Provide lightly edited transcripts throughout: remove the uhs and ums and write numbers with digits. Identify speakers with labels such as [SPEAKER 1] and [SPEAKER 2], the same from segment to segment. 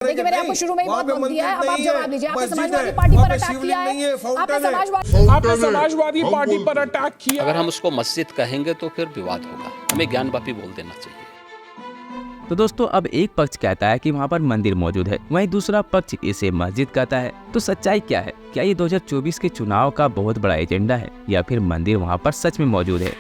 [SPEAKER 1] देखिए मैंने आपको शुरू में ही बहुत वक्त दिया है, अब आप जवाब लीजिए। आपने समाजवादी पार्टी पर अटैक किया है, आपने समाजवादी पार्टी पर अटैक किया।
[SPEAKER 2] अगर हम उसको मस्जिद कहेंगे तो फिर विवाद होगा, हमें ज्ञानवापी बोल देना चाहिए।
[SPEAKER 3] तो दोस्तों अब एक पक्ष कहता है कि वहाँ पर मंदिर मौजूद है, वहीं दूसरा पक्ष इसे मस्जिद कहता है। तो सच्चाई क्या है? क्या ये 2024 के चुनाव का बहुत बड़ा एजेंडा है या फिर मंदिर वहाँ पर सच में मौजूद है?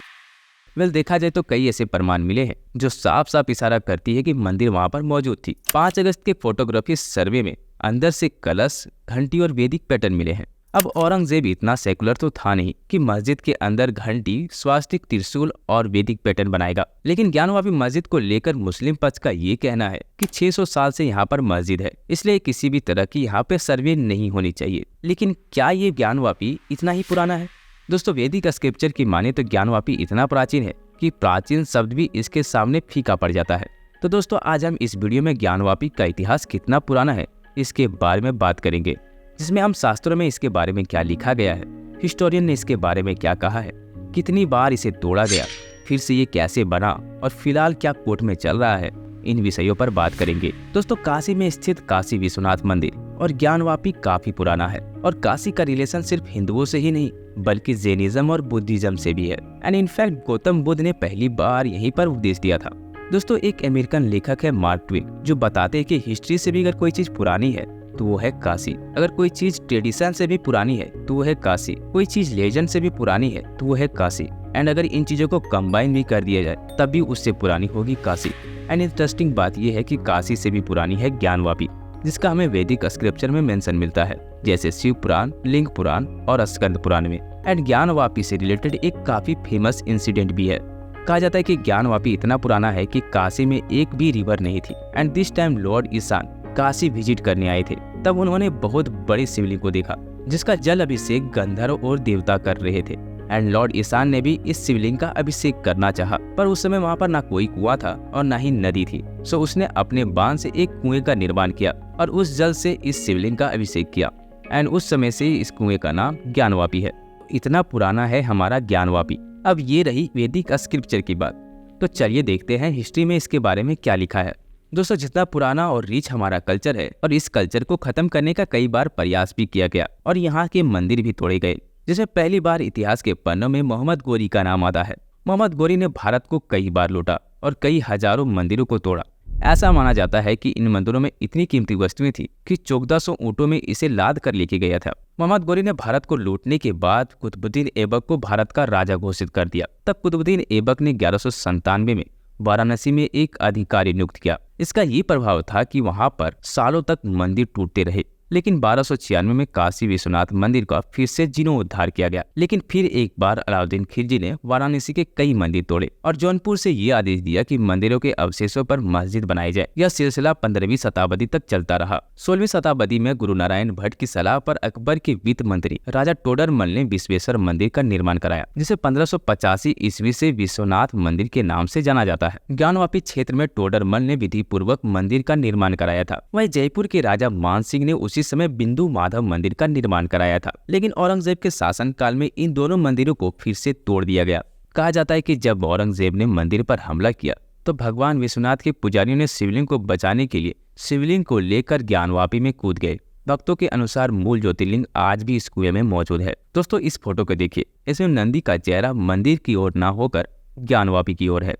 [SPEAKER 3] देखा जाए तो कई ऐसे प्रमाण मिले हैं जो साफ साफ इशारा करती है कि मंदिर वहाँ पर मौजूद थी। 5 अगस्त के फोटोग्राफी सर्वे में अंदर से कलश, घंटी और वैदिक पैटर्न मिले हैं। अब औरंगजेब इतना सेकुलर तो था नहीं कि मस्जिद के अंदर घंटी, स्वास्तिक, त्रिशूल और वैदिक पैटर्न बनाएगा। लेकिन ज्ञानवापी मस्जिद को लेकर मुस्लिम पक्ष का ये कहना है कि 600 साल से यहाँ पर मस्जिद है, इसलिए किसी भी तरह की यहाँ पे सर्वे नहीं होनी चाहिए। लेकिन क्या ये ज्ञानवापी इतना ही पुराना है? दोस्तों वैदिक स्क्रिप्चर की माने तो ज्ञानवापी इतना प्राचीन है कि प्राचीन शब्द भी इसके सामने फीका पड़ जाता है। तो दोस्तों आज हम इस वीडियो में ज्ञानवापी का इतिहास कितना पुराना है इसके बारे में बात करेंगे, जिसमें हम शास्त्रों में इसके बारे में क्या लिखा गया है, हिस्टोरियन ने इसके बारे में क्या कहा है, कितनी बार इसे तोड़ा गया, फिर से ये कैसे बना और फिलहाल क्या कोर्ट में चल रहा है, इन विषयों पर बात करेंगे। दोस्तों काशी में स्थित काशी विश्वनाथ मंदिर और ज्ञानवापी काफी पुराना है और काशी का रिलेशन सिर्फ हिंदुओं से ही नहीं बल्कि जैनिज्म और बुद्धिज्म से भी है। एंड इनफैक्ट गौतम बुद्ध ने पहली बार यहीं पर उपदेश दिया था। दोस्तों एक अमेरिकन लेखक है मार्क ट्वेन, जो बताते हैं कि हिस्ट्री से भी अगर कोई चीज पुरानी है तो वो है काशी, अगर कोई चीज ट्रेडिशन से भी पुरानी है तो वो है काशी, कोई चीज लेजेंड से भी पुरानी है तो वो है काशी, एंड अगर इन चीजों को कंबाइन भी कर दिया जाए तब भी उससे पुरानी होगी काशी। एंड इंटरेस्टिंग बात यह है कि काशी से भी पुरानी है ज्ञानवापी, जिसका हमें वैदिक स्क्रिप्चर में मेंशन मिलता है, जैसे शिव पुराण, लिंग पुराण और स्कंद पुराण में। एंड ज्ञानवापी से रिलेटेड एक काफी फेमस इंसिडेंट भी है। कहा जाता है कि ज्ञानवापी इतना पुराना है कि काशी में एक भी रिवर नहीं थी। And this time lord Ishan Kashi visit करने आए थे, तब उन्होंने बहुत बड़ी शिवलिंग को देखा जिसका जल अभिषेक गंधर्व और देवता कर रहे थे। एंड लॉर्ड ईशान ने भी इस शिवलिंग का अभिषेक करना चाहा, पर उस समय वहाँ पर ना कोई कुआं था और ना ही नदी थी। सो उसने अपने बाण से एक कुएं का निर्माण किया और उस जल से इस शिवलिंग का अभिषेक किया। एंड उस समय से इस कुएं का नाम ज्ञानवापी है। इतना पुराना है हमारा ज्ञानवापी। अब ये रही वैदिक स्क्रिप्चर की बात, तो चलिए देखते हैं हिस्ट्री में इसके बारे में क्या लिखा है। दोस्तों जितना पुराना और रिच हमारा कल्चर है, और इस कल्चर को खत्म करने का कई बार प्रयास भी किया गया और यहाँ के मंदिर भी तोड़े गए, जिसमें पहली बार इतिहास के पन्नों में मोहम्मद गोरी का नाम आता है। मोहम्मद गोरी ने भारत को कई बार लूटा और कई हजारों मंदिरों को तोड़ा। ऐसा माना जाता है कि इन मंदिरों में इतनी कीमती वस्तुएं थी कि 1400 ऊँटों में इसे लाद कर लेके गया था। मोहम्मद गोरी ने भारत को लूटने के बाद कुतुबुद्दीन ऐबक को भारत का राजा घोषित कर दिया। तब कुतुबुद्दीन ऐबक ने 1197 में वाराणसी में एक अधिकारी नियुक्त किया। इसका ये प्रभाव था कि वहां पर सालों तक मंदिर टूटते रहे, लेकिन 1296 में काशी विश्वनाथ मंदिर का फिर से जीर्णोद्धार किया गया। लेकिन फिर एक बार अलाउद्दीन खिलजी ने वाराणसी के कई मंदिर तोड़े और जौनपुर से ये आदेश दिया कि मंदिरों के अवशेषों पर मस्जिद बनाई जाए। यह सिलसिला 15वीं शताब्दी तक चलता रहा। 16वीं शताब्दी में गुरु नारायण भट्ट की सलाह पर अकबर के वित्त मंत्री राजा टोडरमल ने विश्वेश्वर मंदिर का निर्माण कराया, जिसे 1585 ईस्वी से विश्वनाथ मंदिर के नाम से जाना जाता है। ज्ञानवापी क्षेत्र में टोडरमल ने विधि पूर्वक मंदिर का निर्माण कराया था। वहीं जयपुर के राजा मान सिंह ने उसी समय बिंदु माधव मंदिर का निर्माण कराया था। लेकिन औरंगजेब के शासन काल में इन दोनों मंदिरों को फिर से तोड़ दिया गया। कहा जाता है कि जब औरंगजेब ने मंदिर पर हमला किया तो भगवान विश्वनाथ के पुजारियों ने शिवलिंग को बचाने के लिए शिवलिंग को लेकर ज्ञानवापी में कूद गए। भक्तों के अनुसार मूल ज्योतिर्लिंग आज भी इस कुएं में मौजूद है। दोस्तों इस फोटो को देखिए, इसमें नंदी का चेहरा मंदिर की ओर न होकर ज्ञानवापी की ओर है।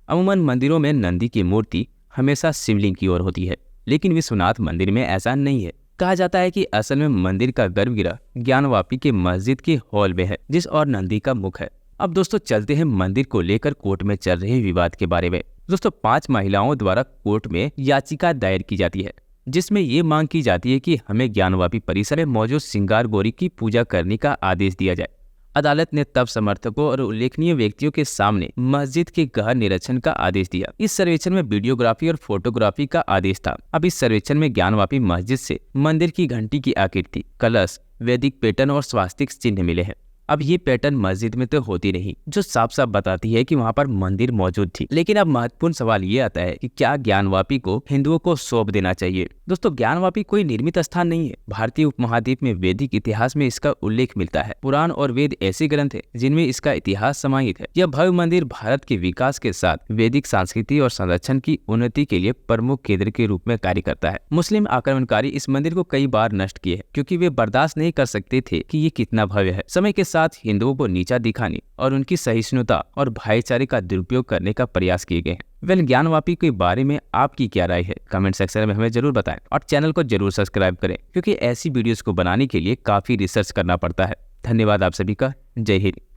[SPEAKER 3] अमूमन मंदिरों में नंदी की मूर्ति हमेशा शिवलिंग की ओर होती है, लेकिन विश्वनाथ मंदिर में ऐसा नहीं है। कहा जाता है कि असल में मंदिर का गर्भगृह ज्ञानवापी के मस्जिद के हॉल में है, जिस और नंदी का मुख है। अब दोस्तों चलते हैं मंदिर को लेकर कोर्ट में चल रहे विवाद के बारे में। दोस्तों 5 महिलाओं द्वारा कोर्ट में याचिका दायर की जाती है, जिसमें ये मांग की जाती है कि हमें ज्ञानवापी परिसर में मौजूद श्रृंगार गौरी की पूजा करने का आदेश दिया जाए। अदालत ने तब समर्थकों और उल्लेखनीय व्यक्तियों के सामने मस्जिद के गहन निरीक्षण का आदेश दिया। इस सर्वेक्षण में वीडियोग्राफी और फोटोग्राफी का आदेश था। अब इस सर्वेक्षण में ज्ञानवापी मस्जिद से मंदिर की घंटी की आकृति, कलश, वैदिक पैटर्न और स्वास्तिक चिन्ह मिले हैं। अब ये पैटर्न मस्जिद में तो होती नहीं, जो साफ साफ बताती है कि वहाँ पर मंदिर मौजूद थी। लेकिन अब महत्वपूर्ण सवाल ये आता है कि क्या ज्ञानवापी को हिंदुओं को सौंप देना चाहिए। दोस्तों, ज्ञानवापी कोई निर्मित स्थान नहीं है। भारतीय उपमहाद्वीप में वैदिक इतिहास में इसका उल्लेख मिलता है। पुराण और वेद ऐसे ग्रंथ है जिनमें इसका इतिहास समाहित है। यह भव्य मंदिर भारत के विकास के साथ वैदिक संस्कृति और संरक्षण की उन्नति के लिए प्रमुख केंद्र के रूप में कार्य करता है। मुस्लिम आक्रमणकारी इस मंदिर को कई बार नष्ट किए हैं, क्योंकि वे बर्दाश्त नहीं कर सकते थे कि ये कितना भव्य है। समय के साथ हिंदुओं को नीचा दिखाने और उनकी सहिष्णुता और भाईचारे का दुरुपयोग करने का प्रयास किए गए हैं। ज्ञानवापी के बारे में आपकी क्या राय है, कमेंट सेक्शन में हमें जरूर बताएं और चैनल को जरूर सब्सक्राइब करें, क्योंकि ऐसी वीडियोस को बनाने के लिए काफी रिसर्च करना पड़ता है। धन्यवाद आप सभी का। जय हिंद।